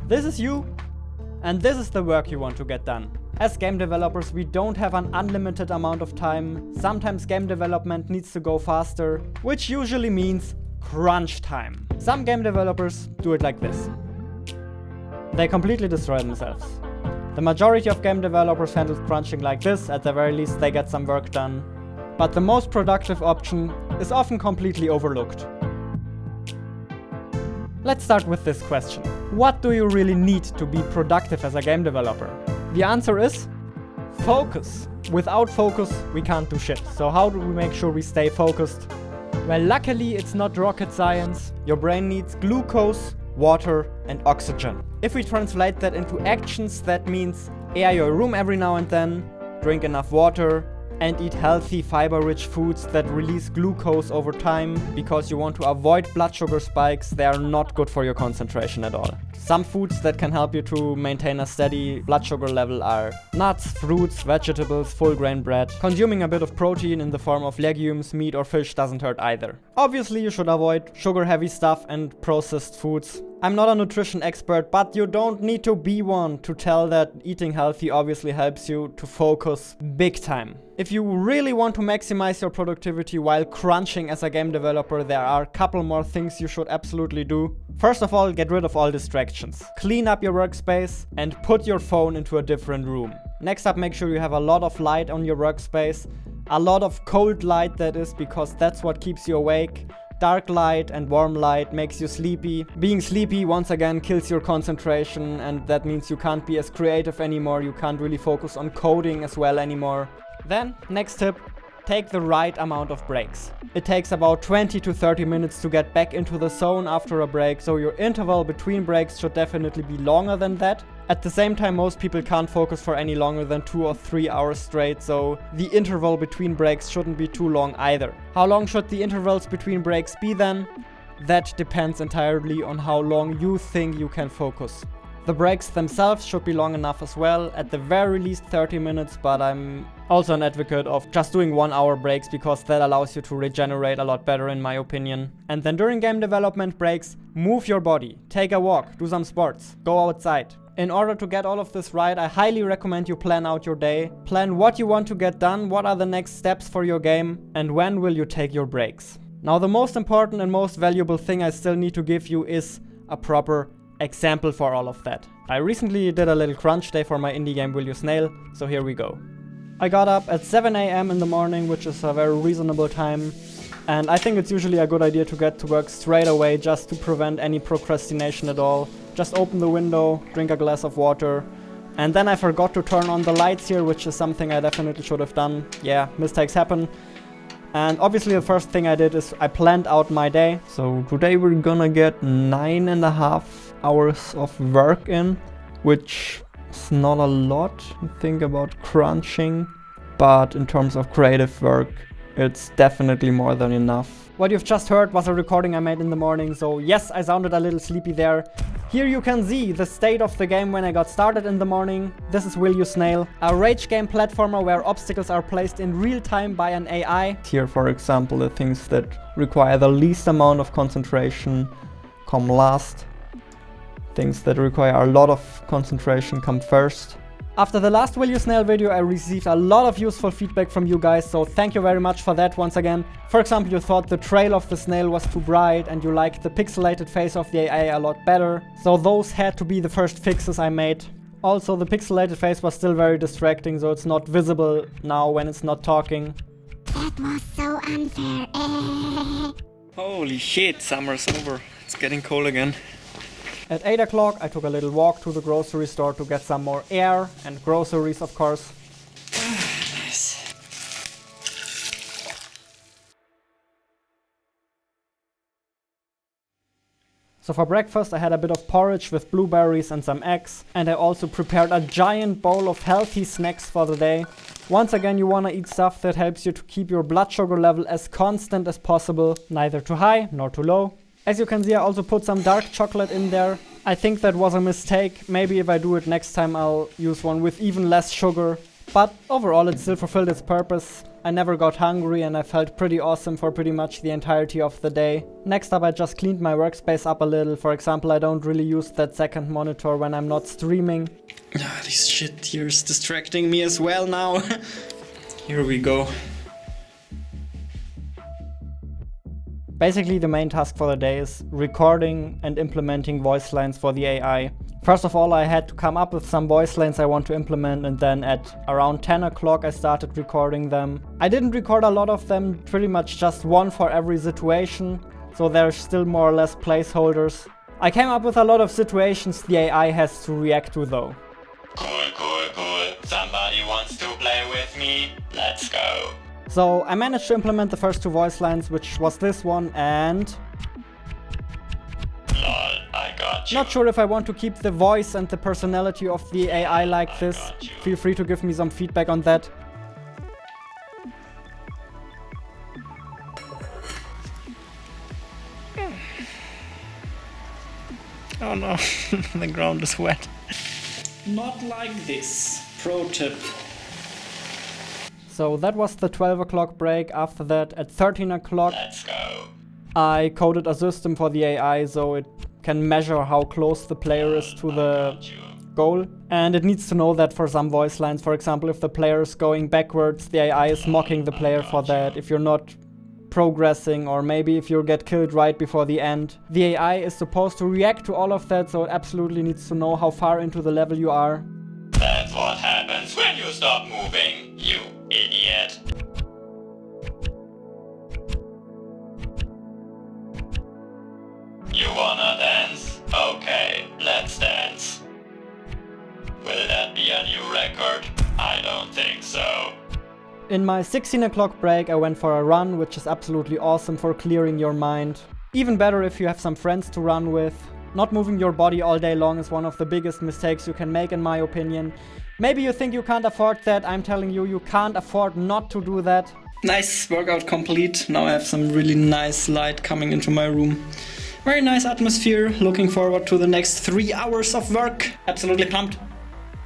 This is you, and this is the work you want to get done. As game developers, we don't have an unlimited amount of time. Sometimes game development needs to go faster, which usually means crunch time. Some game developers do it like this. They completely destroy themselves. The majority of game developers handle crunching like this. At the very least, they get some work done. But the most productive option is often completely overlooked. Let's start with this question. What do you really need to be productive as a game developer? The answer is focus. Without focus, we can't do shit. So how do we make sure we stay focused? Well, luckily it's not rocket science. Your brain needs glucose, water, and oxygen. If we translate that into actions, that means air your room every now and then, drink enough water, and eat healthy, fiber-rich foods that release glucose over time, because you want to avoid blood sugar spikes. They are not good for your concentration at all. Some foods that can help you to maintain a steady blood sugar level are nuts, fruits, vegetables, full grain bread. Consuming a bit of protein in the form of legumes, meat or fish doesn't hurt either. Obviously, you should avoid sugar-heavy stuff and processed foods. I'm not a nutrition expert, but you don't need to be one to tell that eating healthy obviously helps you to focus big time. If you really want to maximize your productivity while crunching as a game developer, there are a couple more things you should absolutely do. First of all, get rid of all distractions. Clean up your workspace and put your phone into a different room. Next up, make sure you have a lot of light on your workspace. A lot of cold light, that is, because that's what keeps you awake. Dark light and warm light makes you sleepy. Being sleepy, once again, kills your concentration, and that means you can't be as creative anymore. You can't really focus on coding as well anymore. Then, next tip, take the right amount of breaks. It takes about 20 to 30 minutes to get back into the zone after a break, so your interval between breaks should definitely be longer than that. At the same time, most people can't focus for any longer than 2 or 3 hours straight, so the interval between breaks shouldn't be too long either. How long should the intervals between breaks be then? That depends entirely on how long you think you can focus. The breaks themselves should be long enough as well, at the very least 30 minutes, but I'm also an advocate of just doing 1 hour breaks because that allows you to regenerate a lot better in my opinion. And then during game development breaks, move your body, take a walk, do some sports, go outside. In order to get all of this right, I highly recommend you plan out your day. Plan what you want to get done, what are the next steps for your game, and when will you take your breaks. Now, the most important and most valuable thing I still need to give you is a proper example for all of that. I recently did a little crunch day for my indie game Will You Snail, so here we go. I got up at 7 AM in the morning, which is a very reasonable time, and I think it's usually a good idea to get to work straight away just to prevent any procrastination at all. Just open the window, drink a glass of water, and then I forgot to turn on the lights here, which is something I definitely should have done. Yeah, mistakes happen. And obviously the first thing I did is I planned out my day. So today we're gonna get 9.5 hours of work in, which is not a lot to think about crunching, but in terms of creative work, it's definitely more than enough. What you've just heard was a recording I made in the morning, so yes, I sounded a little sleepy there. Here you can see the state of the game when I got started in the morning. This is Will You Snail, a rage game platformer where obstacles are placed in real time by an AI. Here, for example, the things that require the least amount of concentration come last. Things that require a lot of concentration come first. After the last Will You Snail video, I received a lot of useful feedback from you guys, so thank you very much for that once again. For example, you thought the trail of the snail was too bright and you liked the pixelated face of the AI a lot better. So those had to be the first fixes I made. Also, the pixelated face was still very distracting, so it's not visible now when it's not talking. That was so unfair. Holy shit, summer's over. It's getting cold again. At 8 o'clock, I took a little walk to the grocery store to get some more air and groceries, of course. Nice. So for breakfast, I had a bit of porridge with blueberries and some eggs. And I also prepared a giant bowl of healthy snacks for the day. Once again, you want to eat stuff that helps you to keep your blood sugar level as constant as possible, neither too high nor too low. As you can see, I also put some dark chocolate in there. I think that was a mistake. Maybe if I do it next time, I'll use one with even less sugar. But overall, it still fulfilled its purpose. I never got hungry and I felt pretty awesome for pretty much the entirety of the day. Next up, I just cleaned my workspace up a little. For example, I don't really use that second monitor when I'm not streaming. This shit here is distracting me as well now. Here we go. Basically, the main task for the day is recording and implementing voice lines for the AI. First of all, I had to come up with some voice lines I want to implement, and then at around 10 o'clock I started recording them. I didn't record a lot of them, pretty much just one for every situation, so there's still more or less placeholders. I came up with a lot of situations the AI has to react to though. Cool. Somebody wants to play with me? Let's go. So I managed to implement the first two voice lines, which was this one and... Lol, I got you. Not sure if I want to keep the voice and the personality of the AI like this. Feel free to give me some feedback on that. Oh no, the ground is wet. Not like this. Pro tip. So that was the 12 o'clock break. After that, at 13 o'clock, Let's go. I coded a system for the AI so it can measure how close the player is to the goal. And it needs to know that for some voice lines. For example, if the player is going backwards, the AI is mocking the player for that. If you're not progressing, or maybe if you get killed right before the end. The AI is supposed to react to all of that, so it absolutely needs to know how far into the level you are. That's what happens when you stop moving, you idiot. You wanna dance? Okay, let's dance. Will that be a new record? I don't think so. In my 16 o'clock break, I went for a run, which is absolutely awesome for clearing your mind. Even better if you have some friends to run with. Not moving your body all day long is one of the biggest mistakes you can make, in my opinion. Maybe you think you can't afford that. I'm telling you, you can't afford not to do that. Nice workout complete. Now I have some really nice light coming into my room. Very nice atmosphere. Looking forward to the next 3 hours of work. Absolutely pumped.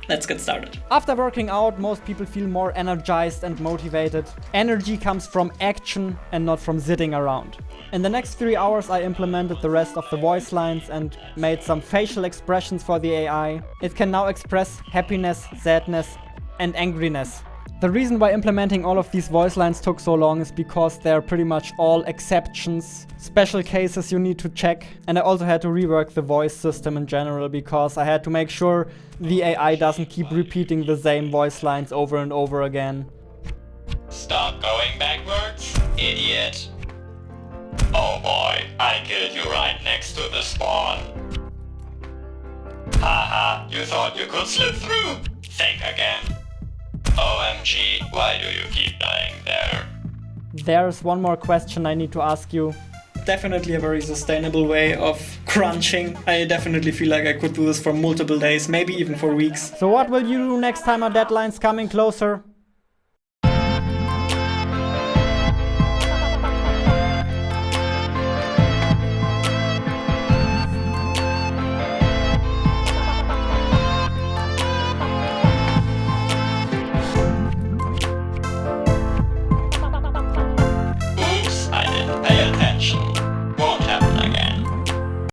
Let's get started. After working out, most people feel more energized and motivated. Energy comes from action and not from sitting around. In the next 3 hours, I implemented the rest of the voice lines and made some facial expressions for the AI. It can now express happiness, sadness, and angriness. The reason why implementing all of these voice lines took so long is because they're pretty much all exceptions, special cases you need to check. And I also had to rework the voice system in general because I had to make sure the AI doesn't keep repeating the same voice lines over and over again. Stop going backwards, idiot. Oh boy, I killed you right next to the spawn. Haha, you thought you could slip through? Think again. OMG, why do you keep dying there? There's one more question I need to ask you. Definitely a very sustainable way of crunching. I definitely feel like I could do this for multiple days, maybe even for weeks. So what will you do next time a deadline's coming closer?